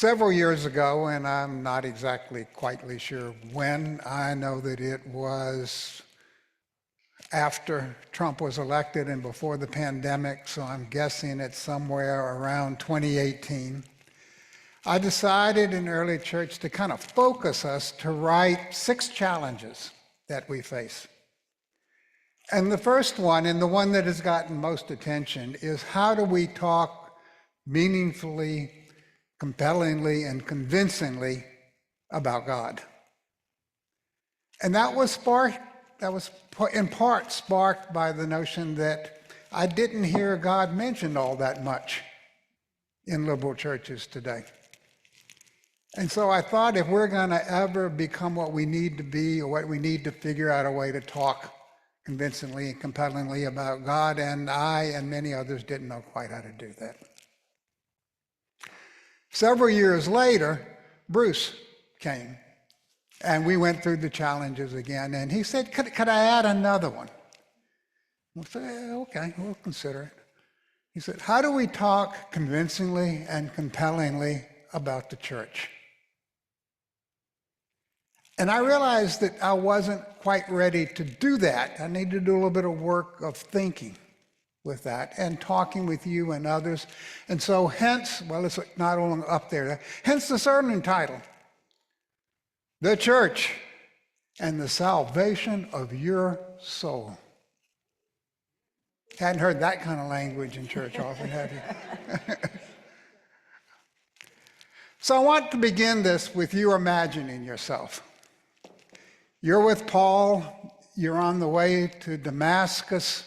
Several years ago, and I'm not exactly quite sure when, I know that it was after Trump was elected and before the pandemic, so I'm guessing it's somewhere around 2018. I decided in early church to kind of focus us to write 6 challenges that we face. And the first one, and the one that has gotten most attention, is how do we talk meaningfully, compellingly, and convincingly about God? And that was in part sparked by the notion that I didn't hear God mentioned all that much in liberal churches today. And so I thought if we're going to ever become what we need to be, or what we need to figure out a way to talk convincingly and compellingly about God, and I and many others didn't know quite how to do that. Several years later, Bruce came, and we went through the challenges again, and he said, could I add another one? I said, okay, we'll consider it. He said, how do we talk convincingly and compellingly about the church? And I realized that I wasn't quite ready to do that. I needed to do a little bit of work of thinking with that and talking with you and others. And so hence, well, it's not only up there, hence the sermon title, The Church and the Salvation of Your Soul. Hadn't heard that kind of language in church often, have you? So I want to begin this with you imagining yourself. You're with Paul, you're on the way to Damascus,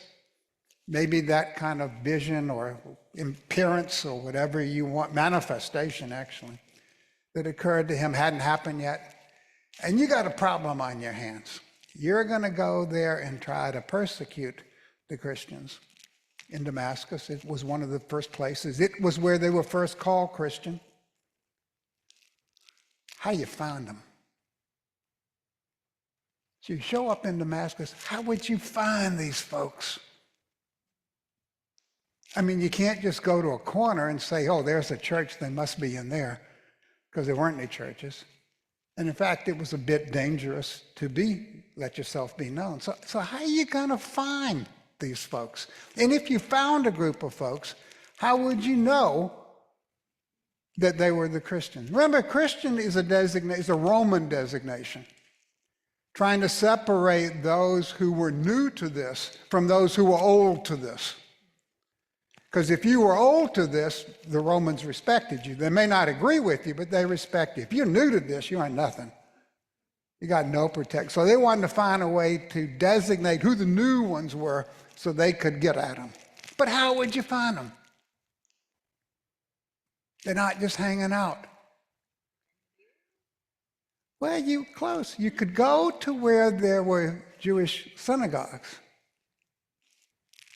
maybe that kind of vision or appearance or whatever you want, manifestation actually, that occurred to him hadn't happened yet. And you got a problem on your hands. You're going to go there and try to persecute the Christians in Damascus. It was one of the first places. It was where they were first called Christian. How you found them? So you show up in Damascus, how would you find these folks? I mean, you can't just go to a corner and say, oh, there's a church, they must be in there, because there weren't any churches. And in fact, it was a bit dangerous to let yourself be known. So how are you going to find these folks? And if you found a group of folks, how would you know that they were the Christians? Remember, Christian is a Roman designation, trying to separate those who were new to this from those who were old to this. Because if you were old to this, the Romans respected you. They may not agree with you, but they respect you. If you're new to this, you aren't nothing. You got no protection. So they wanted to find a way to designate who the new ones were so they could get at them. But how would you find them? They're not just hanging out. Well, close. You could go to where there were Jewish synagogues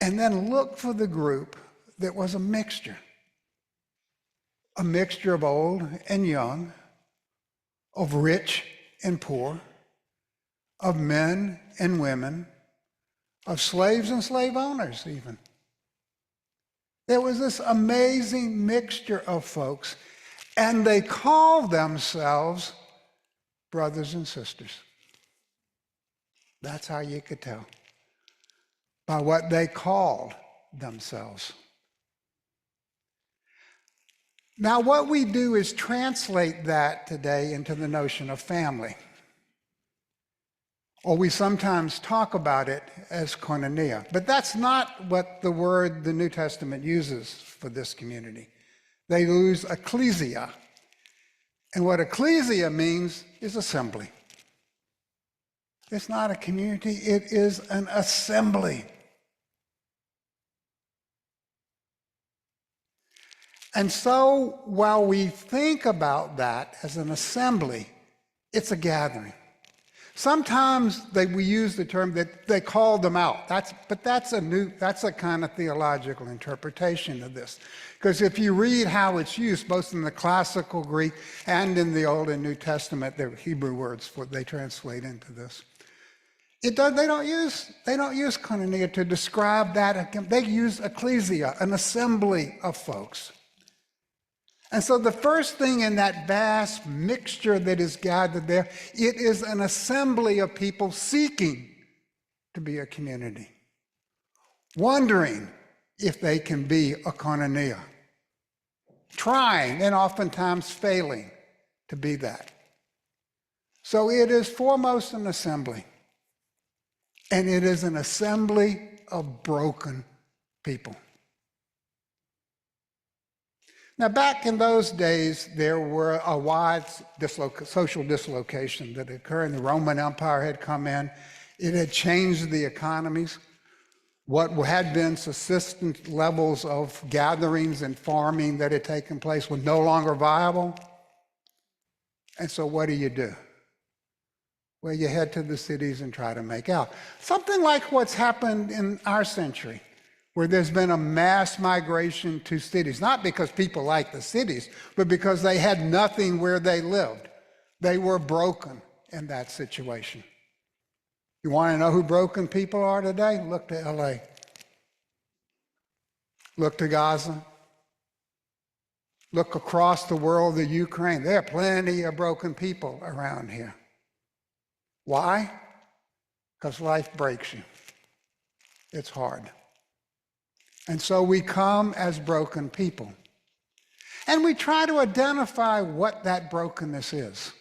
and then look for the group that was a mixture of old and young, of rich and poor, of men and women, of slaves and slave owners even. There was this amazing mixture of folks, and they called themselves brothers and sisters. That's how you could tell, by what they called themselves. Now, what we do is translate that today into the notion of family. Or we sometimes talk about it as koinonia. But that's not what the word the New Testament uses for this community. They use ecclesia. And what ecclesia means is assembly. It's not a community, it is an assembly. And so while we think about that as an assembly, it's a gathering. Sometimes we use the term that they called them out. But that's a kind of theological interpretation of this. Because if you read how it's used, both in the classical Greek and in the Old and New Testament, they're Hebrew words they translate into this. They don't use koinonia to describe that. They use ecclesia, an assembly of folks. And so the first thing in that vast mixture that is gathered there, it is an assembly of people seeking to be a community, wondering if they can be a koinonia, trying and oftentimes failing to be that. So it is foremost an assembly, and it is an assembly of broken people. Now, back in those days, there were a wide social dislocation that occurred. The Roman Empire had come in. It had changed the economies. What had been subsistence levels of gatherings and farming that had taken place were no longer viable. And so what do? Well, you head to the cities and try to make out. Something like what's happened in our century, where there's been a mass migration to cities, not because people like the cities, but because they had nothing where they lived. They were broken in that situation. You want to know who broken people are today? Look to LA. Look to Gaza. Look across the world to Ukraine. There are plenty of broken people around here. Why? Because life breaks you. It's hard. And so we come as broken people. And we try to identify what that brokenness is.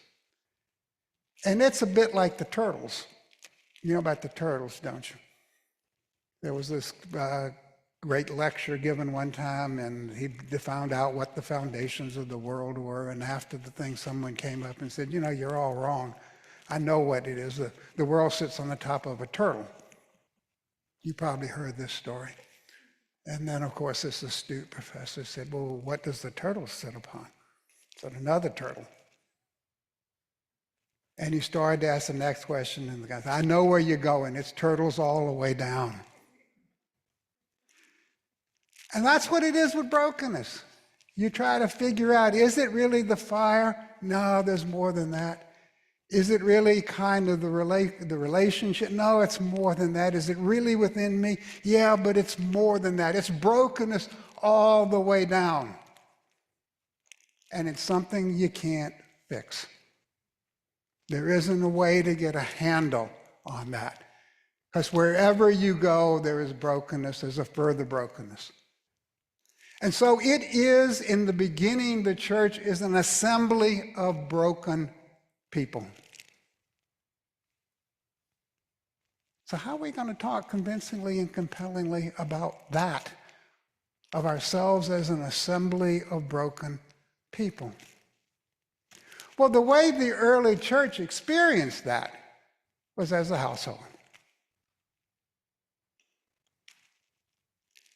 And it's a bit like the turtles. You know about the turtles, don't you? There was this great lecture given one time, and he found out what the foundations of the world were. And after the thing, someone came up and said, you're all wrong. I know what it is. The world sits on the top of a turtle. You probably heard this story. And then, of course, this astute professor said, well, what does the turtle sit upon? Said, another turtle. And he started to ask the next question, and the guy said, I know where you're going. It's turtles all the way down. And that's what it is with brokenness. You try to figure out, is it really the fire? No, there's more than that. Is it really kind of the relationship? No, it's more than that. Is it really within me? Yeah, but it's more than that. It's brokenness all the way down. And it's something you can't fix. There isn't a way to get a handle on that. Because wherever you go, there is brokenness. There's a further brokenness. And so it is, in the beginning, the church is an assembly of broken people. So how are we going to talk convincingly and compellingly about that, of ourselves as an assembly of broken people? Well, the way the early church experienced that was as a household.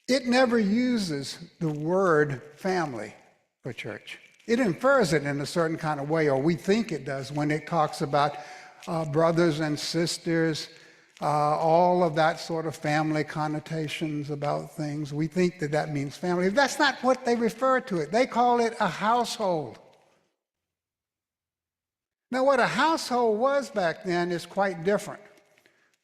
It never uses the word family for church. It infers it in a certain kind of way, or we think it does, when it talks about brothers and sisters, all of that sort of family connotations about things. We think that that means family. That's not what they refer to it. They call it a household. Now, what a household was back then is quite different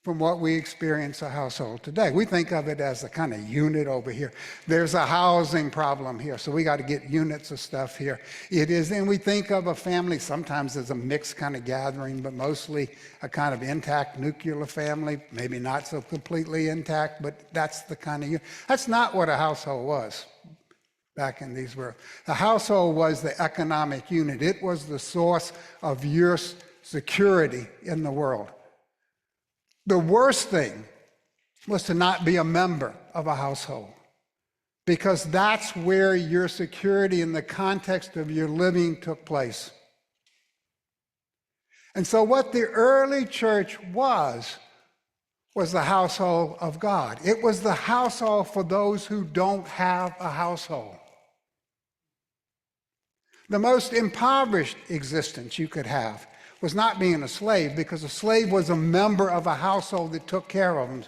from what we experience a household today. We think of it as a kind of unit over here. There's a housing problem here, so we got to get units of stuff here. It is, and we think of a family sometimes as a mixed kind of gathering, but mostly a kind of intact nuclear family, maybe not so completely intact, but that's the kind of unit. That's not what a household was back in these worlds. The household was the economic unit. It was the source of your security in the world. The worst thing was to not be a member of a household, because that's where your security in the context of your living took place. And so what the early church was the household of God. It was the household for those who don't have a household. The most impoverished existence you could have was not being a slave, because a slave was a member of a household that took care of him.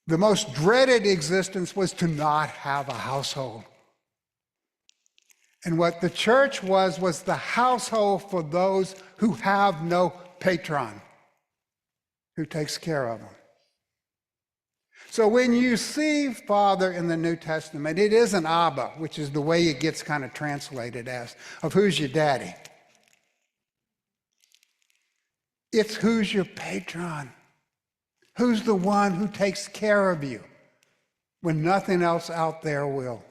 The most dreaded existence was to not have a household. And what the church was the household for those who have no patron, who takes care of them. So when you see Father in the New Testament, it isn't Abba, which is the way it gets kind of translated as, of who's your daddy. It's who's your patron. Who's the one who takes care of you when nothing else out there will.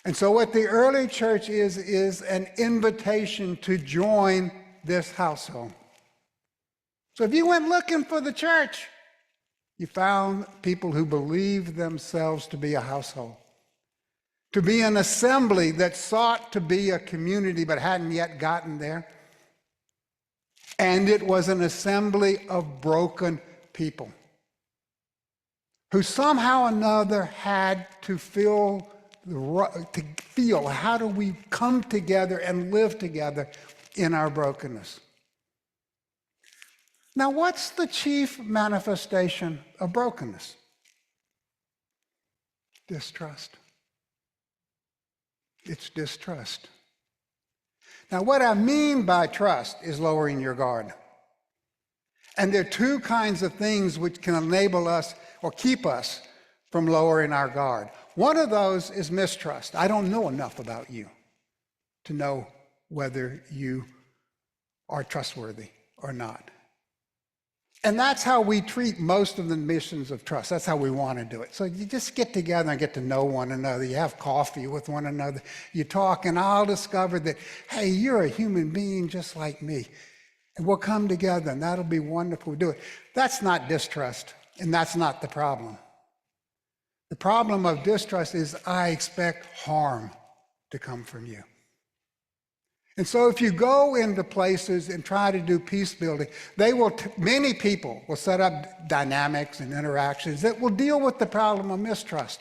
And so what the early church is an invitation to join this household. So if you went looking for the church, you found people who believed themselves to be a household, to be an assembly that sought to be a community but hadn't yet gotten there. And it was an assembly of broken people who somehow or another had to feel how do we come together and live together in our brokenness. Now, what's the chief manifestation of brokenness? Distrust. It's distrust. Now, what I mean by trust is lowering your guard. And there are two kinds of things which can enable us or keep us from lowering our guard. One of those is mistrust. I don't know enough about you to know whether you are trustworthy or not. And that's how we treat most of the missions of trust. That's how we want to do it. So you just get together and get to know one another. You have coffee with one another. You talk, and I'll discover that, hey, you're a human being just like me. And we'll come together, and that'll be wonderful to do it. That's not distrust, and that's not the problem. The problem of distrust is I expect harm to come from you. And so if you go into places and try to do peace building, many people will set up dynamics and interactions that will deal with the problem of mistrust.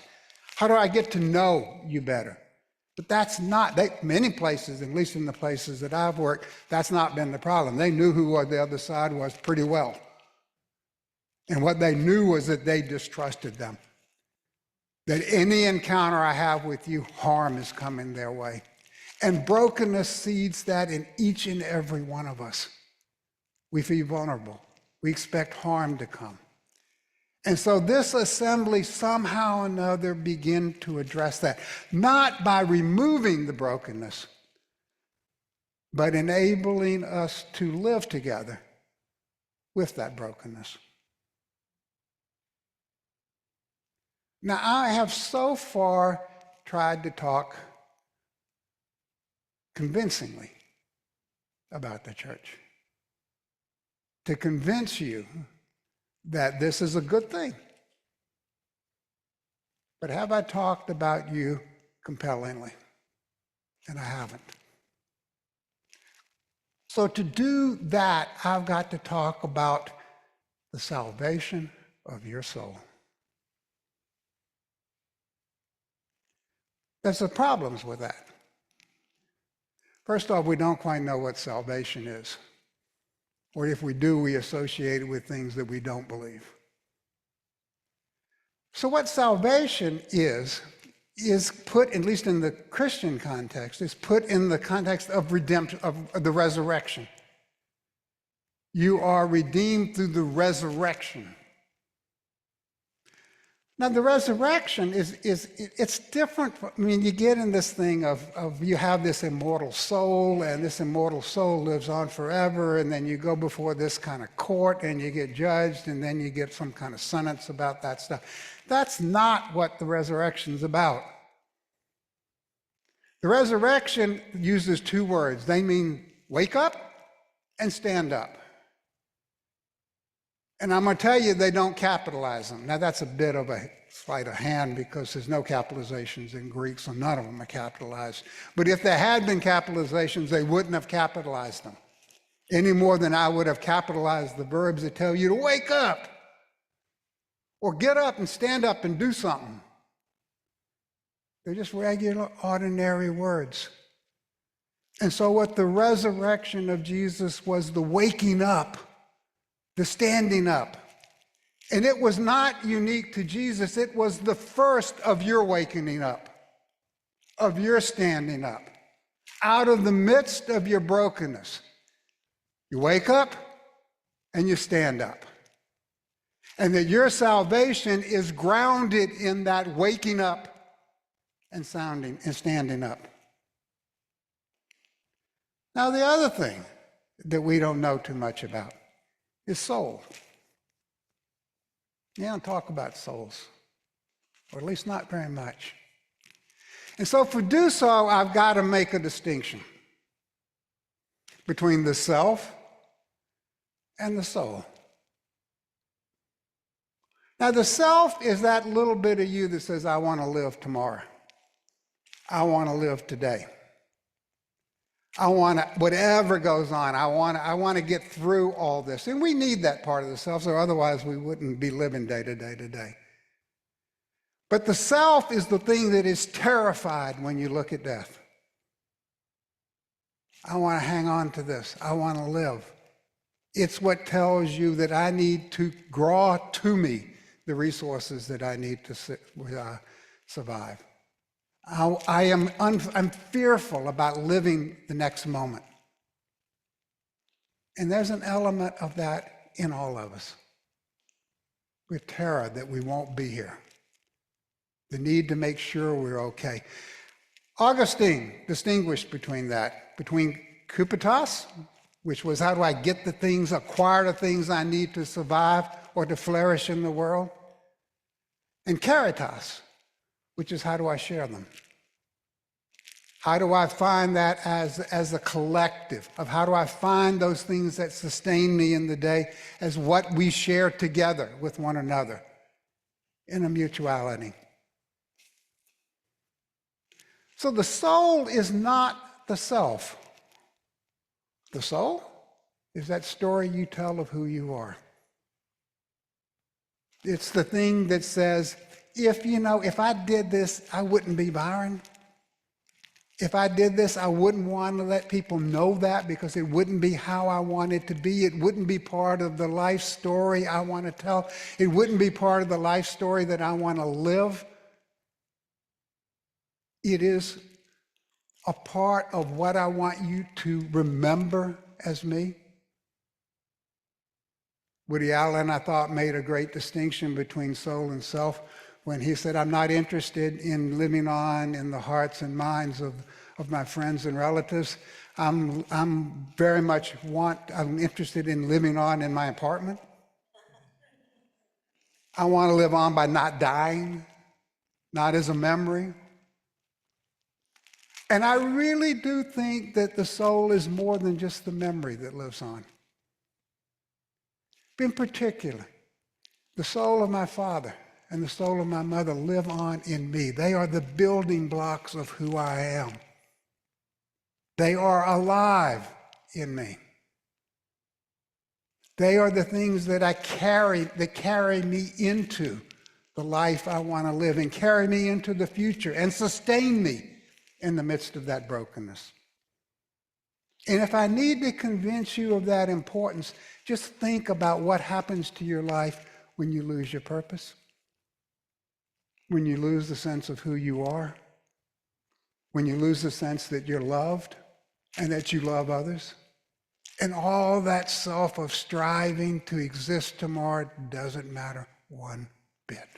How do I get to know you better? But that's not, many places, at least in the places that I've worked, that's not been the problem. They knew who the other side was pretty well. And what they knew was that they distrusted them. That any encounter I have with you, harm is coming their way. And brokenness seeds that in each and every one of us. We feel vulnerable. We expect harm to come. And so this assembly somehow or another begin to address that, not by removing the brokenness, but enabling us to live together with that brokenness. Now, I have so far tried to talk convincingly about the church, to convince you that this is a good thing. But have I talked about you compellingly? And I haven't. So to do that, I've got to talk about the salvation of your soul. There's some problems with that. First off, we don't quite know what salvation is. Or if we do, we associate it with things that we don't believe. So what salvation is put, at least in the Christian context, is put in the context of redemption, of the resurrection. You are redeemed through the resurrection. Now, the resurrection it's different. I mean, you get in this thing of you have this immortal soul, and this immortal soul lives on forever, and then you go before this kind of court, and you get judged, and then you get some kind of sentence about that stuff. That's not what the resurrection's about. The resurrection uses two words. They mean wake up and stand up. And I'm going to tell you, they don't capitalize them. Now, that's a bit of a sleight of hand because there's no capitalizations in Greek, so none of them are capitalized. But if there had been capitalizations, they wouldn't have capitalized them any more than I would have capitalized the verbs that tell you to wake up or get up and stand up and do something. They're just regular, ordinary words. And so what the resurrection of Jesus was, the waking up, the standing up. And it was not unique to Jesus. It was the first of your waking up, of your standing up, out of the midst of your brokenness. You wake up and you stand up. And that your salvation is grounded in that waking up and sounding and standing up. Now, the other thing that we don't know too much about is soul. You don't talk about souls, or at least not very much. And so to do so, I've got to make a distinction between the self and the soul. Now, the self is that little bit of you that says, I want to live tomorrow. I want to live today. I want to, whatever goes on, I want to get through all this. And we need that part of the self, so otherwise we wouldn't be living day to day to day. But the self is the thing that is terrified when you look at death. I want to hang on to this. I want to live. It's what tells you that I need to draw to me the resources that I need to survive. I'm fearful about living the next moment. And there's an element of that in all of us. With terror that we won't be here. The need to make sure we're okay. Augustine distinguished between that, between kupitas, which was how do I get the things, acquire the things I need to survive or to flourish in the world, and caritas, which is how do I share them? How do I find that as a collective of how do I find those things that sustain me in the day as what we share together with one another in a mutuality. So the soul is not the self. The soul is that story you tell of who you are. It's the thing that says, if I did this, I wouldn't be Byron. If I did this, I wouldn't want to let people know that because it wouldn't be how I want it to be. It wouldn't be part of the life story I want to tell. It wouldn't be part of the life story that I want to live. It is a part of what I want you to remember as me. Woody Allen, I thought, made a great distinction between soul and self when he said, I'm not interested in living on in the hearts and minds of my friends and relatives. I'm interested in living on in my apartment. I want to live on by not dying, not as a memory. And I really do think that the soul is more than just the memory that lives on. In particular, the soul of my father and the soul of my mother live on in me. They are the building blocks of who I am. They are alive in me. They are the things that that carry me into the life I want to live and carry me into the future and sustain me in the midst of that brokenness. And if I need to convince you of that importance, just think about what happens to your life when you lose your purpose, when you lose the sense of who you are, when you lose the sense that you're loved and that you love others. And all that self of striving to exist tomorrow doesn't matter one bit.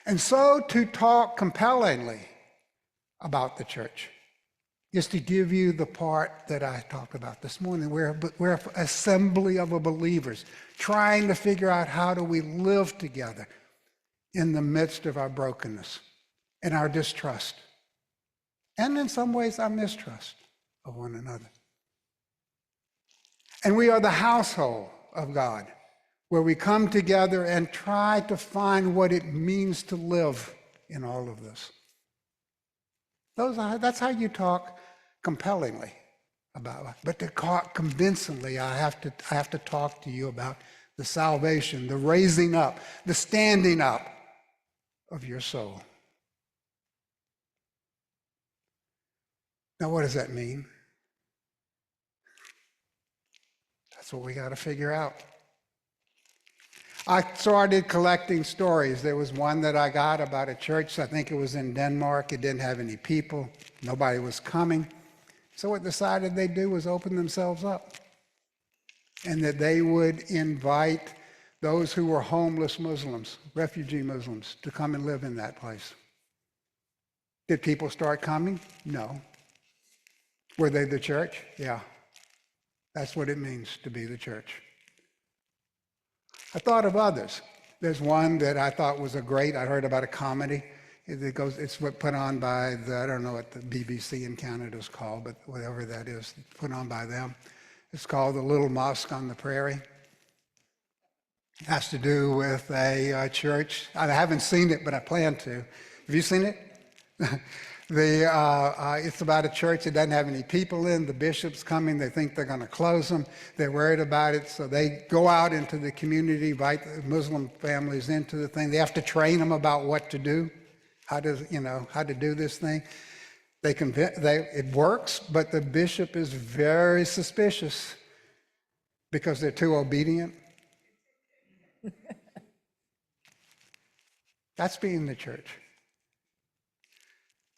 And so to talk compellingly about the church is to give you the part that I talked about this morning. We're an assembly of believers trying to figure out how do we live together in the midst of our brokenness and our distrust. And in some ways, our mistrust of one another. And we are the household of God, where we come together and try to find what it means to live in all of this. That's how you talk compellingly about it. But to talk convincingly, I have to talk to you about the salvation, the raising up, the standing up of your soul. Now, what does that mean? That's what we got to figure out. I started collecting stories. There was one that I got about a church, I think it was in Denmark. It didn't have any people. Nobody was coming. So what decided they'd do was open themselves up. and that they would invite those who were homeless Muslims, refugee Muslims, to come and live in that place. Did people start coming? No. Were they the church? Yeah. That's what it means to be the church. I thought of others. There's one that I thought was a great, I heard about a comedy. It's put on by I don't know what the BBC in Canada is called, but whatever that is, put on by them. It's called The Little Mosque on the Prairie. It has to do with a church. I haven't seen it, but I plan to. Have you seen it? It's about a church that doesn't have any people in. The bishop's coming. They think they're going to close them. They're worried about it, so they go out into the community, invite the Muslim families into the thing. They have to train them about what to do, how to do this thing. It works, but the bishop is very suspicious because they're too obedient. That's being the church.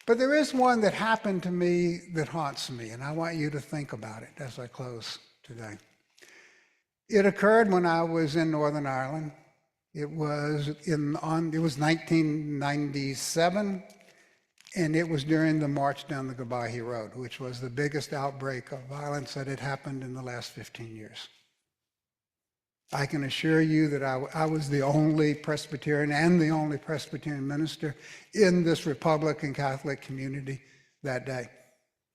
But there is one that happened to me that haunts me, and I want you to think about it as I close today. It occurred when I was in Northern Ireland. It was 1997, and it was during the march down the Gabahi Road, which was the biggest outbreak of violence that had happened in the last 15 years. I can assure you that I was the only Presbyterian and the only Presbyterian minister in this Republican Catholic community that day.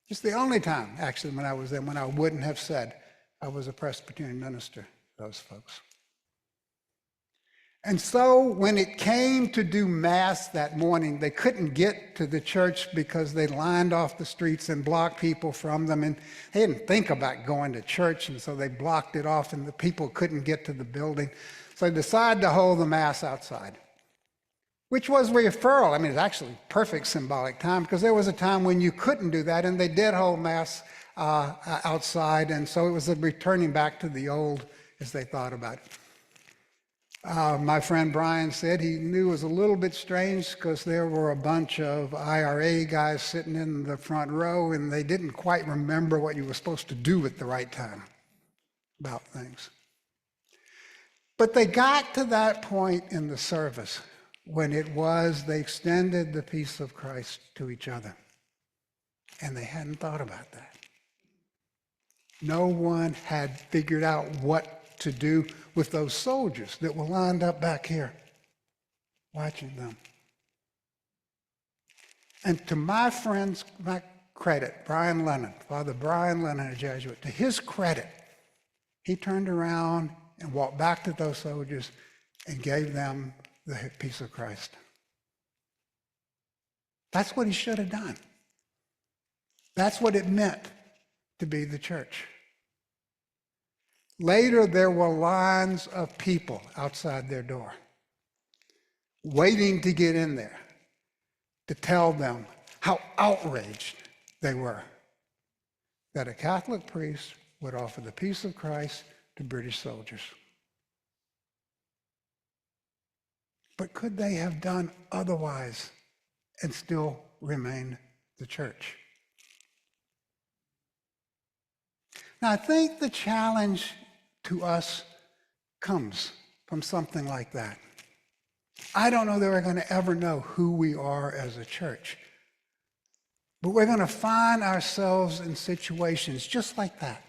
Just the only time, actually, when I was there, when I wouldn't have said I was a Presbyterian minister to those folks. And so when it came to do Mass that morning, they couldn't get to the church because they lined off the streets and blocked people from them. And they didn't think about going to church, and so they blocked it off, and the people couldn't get to the building. So they decided to hold the Mass outside, which was referral. I mean, it's actually perfect symbolic time, because there was a time when you couldn't do that, and they did hold Mass outside, and so it was a returning back to the old as they thought about it. My friend Byron said he knew it was a little bit strange because there were a bunch of IRA guys sitting in the front row, and they didn't quite remember what you were supposed to do at the right time about things. But they got to that point in the service when they extended the peace of Christ to each other, and they hadn't thought about that. No one had figured out what to do with those soldiers that were lined up back here watching them. And to my friend's credit, Brian Lennon, Father Brian Lennon, a Jesuit, to his credit, he turned around and walked back to those soldiers and gave them the peace of Christ. That's what he should have done. That's what it meant to be the church. Later, there were lines of people outside their door, waiting to get in there, to tell them how outraged they were that a Catholic priest would offer the peace of Christ to British soldiers. But could they have done otherwise and still remain the church? Now, I think the challenge to us comes from something like that. I don't know that we're going to ever know who we are as a church, but we're going to find ourselves in situations just like that,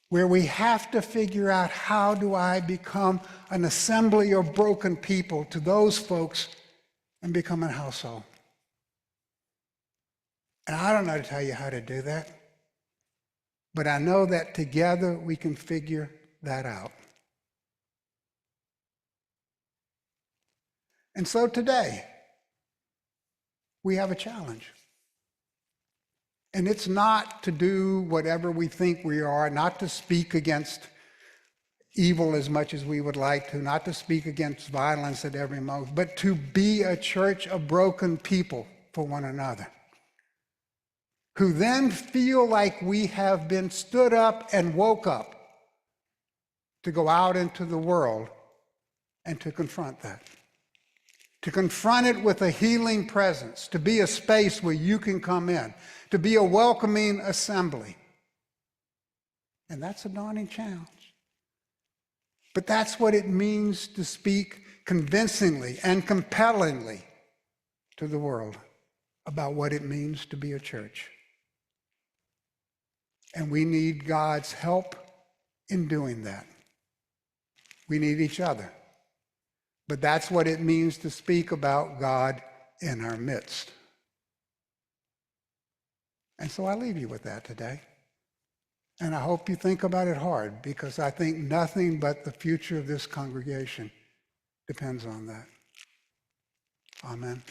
where we have to figure out, how do I become an assembly of broken people to those folks and become a household? And I don't know to tell you how to do that. But I know that together we can figure that out. And so today, we have a challenge. And it's not to do whatever we think we are, not to speak against evil as much as we would like to, not to speak against violence at every moment, but to be a church of broken people for one another, who then feel like we have been stood up and woke up to go out into the world and to confront that. To confront it with a healing presence, to be a space where you can come in, to be a welcoming assembly, And that's a daunting challenge. But that's what it means to speak convincingly and compellingly to the world about what it means to be a church. And we need God's help in doing that. We need each other. But that's what it means to speak about God in our midst. And so I leave you with that today. And I hope you think about it hard, because I think nothing but the future of this congregation depends on that. Amen.